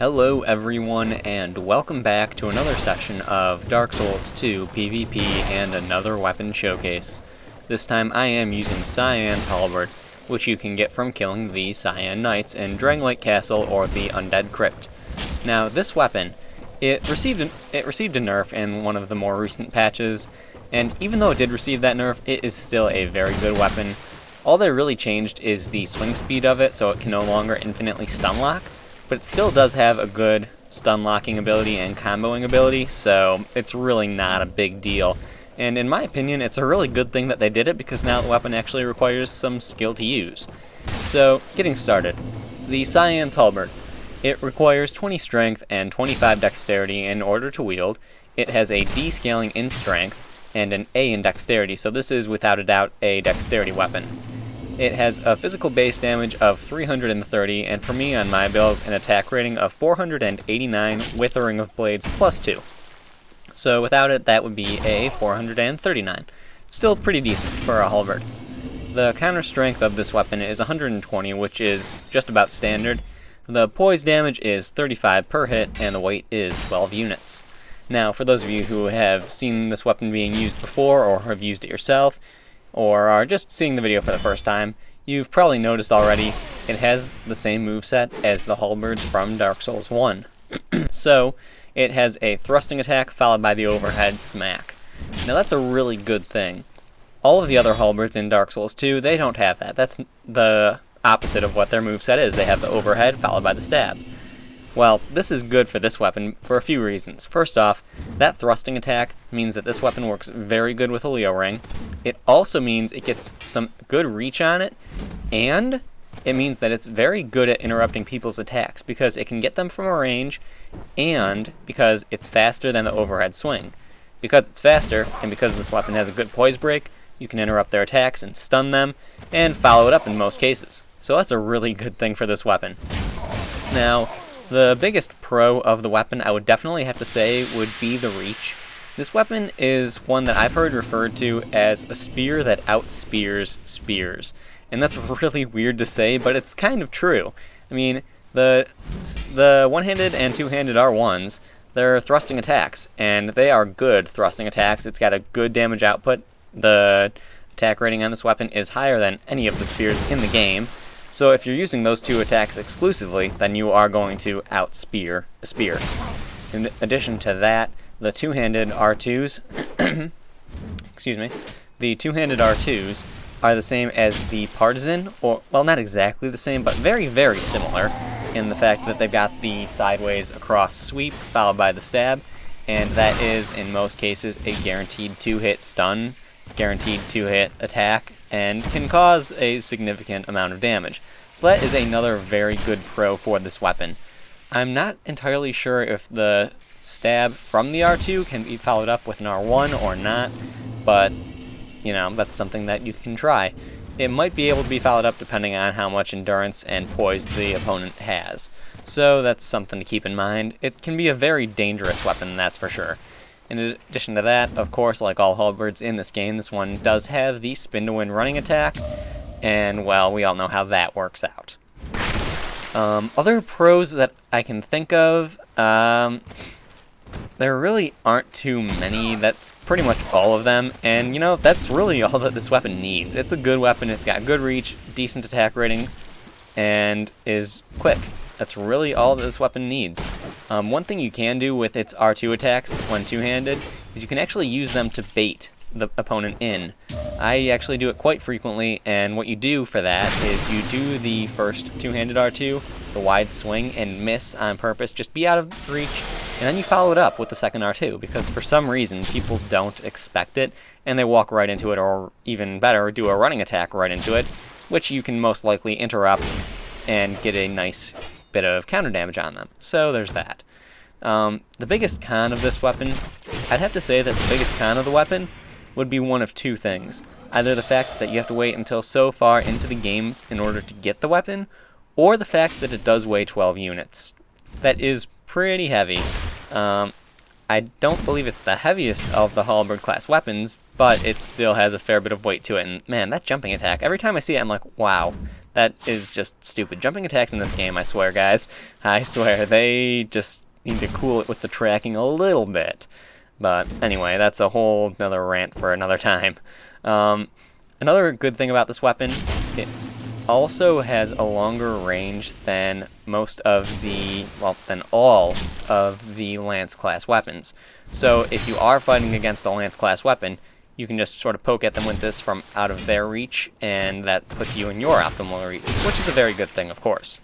Hello everyone, and welcome back to another session of Dark Souls 2 PvP and another weapon showcase. This time I am using Syan's Halberd, which you can get from killing the Syan Knights in Dragonlight Castle or the Undead Crypt. Now this weapon, it received a nerf in one of the more recent patches, and even though it did receive that nerf, it is still a very good weapon. All they really changed is the swing speed of it, so it can no longer infinitely stun lock. But it still does have a good stun locking ability and comboing ability, so it's really not a big deal. And in my opinion, it's a really good thing that they did it, because now the weapon actually requires some skill to use. So, getting started. The Syan's Halberd. It requires 20 strength and 25 dexterity in order to wield. It has a D scaling in strength and an A in dexterity, so this is without a doubt a dexterity weapon. It has a physical base damage of 330, and for me on my build, an attack rating of 489 with a Ring of Blades plus 2. So without it, that would be a 439. Still pretty decent for a halberd. The counter strength of this weapon is 120, which is just about standard. The poise damage is 35 per hit, and the weight is 12 units. Now, for those of you who have seen this weapon being used before, or have used it yourself, or are just seeing the video for the first time, you've probably noticed already it has the same moveset as the halberds from Dark Souls 1. So, it has a thrusting attack followed by the overhead smack. Now that's a really good thing. All of the other halberds in Dark Souls 2, they don't have that. That's the opposite of what their moveset is. They have the overhead followed by the stab. Well, this is good for this weapon for a few reasons. First off, that thrusting attack means that this weapon works very good with a Leo ring. It also means it gets some good reach on it, and it means that it's very good at interrupting people's attacks because it can get them from a range, and because it's faster than the overhead swing. Because it's faster, and because this weapon has a good poise break, you can interrupt their attacks and stun them, and follow it up in most cases. So that's a really good thing for this weapon. Now, the biggest pro of the weapon, I would definitely have to say, would be the reach. This weapon is one that I've heard referred to as a spear that outspears spears. And that's really weird to say, but it's kind of true. I mean, the one-handed and two-handed R1s, they're thrusting attacks, and they are good thrusting attacks. It's got a good damage output. The attack rating on this weapon is higher than any of the spears in the game. So if you're using those two attacks exclusively, then you are going to outspear a spear. In addition to that, the two-handed R2s, excuse me, the two-handed R2s are the same as the partisan, or, well, not exactly the same, but very, very similar in the fact that they've got the sideways across sweep followed by the stab, and that is, in most cases, a guaranteed 2-hit stun, guaranteed 2-hit attack, and can cause a significant amount of damage. So that is another very good pro for this weapon. I'm not entirely sure if the stab from the R2 can be followed up with an R1 or not, but, you know, that's something that you can try. It might be able to be followed up depending on how much endurance and poise the opponent has. So that's something to keep in mind. It can be a very dangerous weapon, that's for sure. In addition to that, of course, like all halberds in this game, this one does have the spin to win running attack, and, well, we all know how that works out. Other pros that I can think of, there really aren't too many. That's pretty much all of them, and, you know, that's really all that this weapon needs. It's a good weapon, it's got good reach, decent attack rating, and is quick. That's really all that this weapon needs. One thing you can do with its R2 attacks when two-handed is you can actually use them to bait the opponent in. I actually do it quite frequently, and what you do for that is you do the first two-handed R2, the wide swing, and miss on purpose, just be out of reach, and then you follow it up with the second R2, because for some reason people don't expect it, and they walk right into it, or even better, do a running attack right into it, which you can most likely interrupt and get a nice bit of counter damage on them. So there's that. The biggest con of this weapon, I'd have to say that the biggest con of the weapon would be one of two things. Either the fact that you have to wait until so far into the game in order to get the weapon, or the fact that it does weigh 12 units. That is pretty heavy. I don't believe it's the heaviest of the Halberd class weapons, but it still has a fair bit of weight to it. And man, that jumping attack, every time I see it, I'm like, wow, that is just stupid. Jumping attacks in this game, I swear, guys. I swear, they just need to cool it with the tracking a little bit. But anyway, that's a whole nother rant for another time. Another good thing about this weapon, it also has a longer range than most of the, well, than all of the Lance class weapons. So if you are fighting against a Lance class weapon, you can just sort of poke at them with this from out of their reach, and that puts you in your optimal reach, which is a very good thing, of course.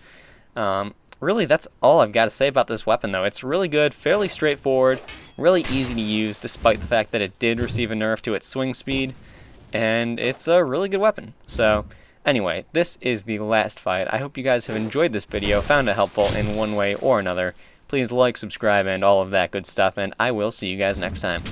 Really, that's all I've got to say about this weapon, though. It's really good, fairly straightforward, really easy to use, despite the fact that it did receive a nerf to its swing speed, and it's a really good weapon. So anyway, this is the last fight. I hope you guys have enjoyed this video, found it helpful in one way or another. Please like, subscribe, and all of that good stuff, and I will see you guys next time.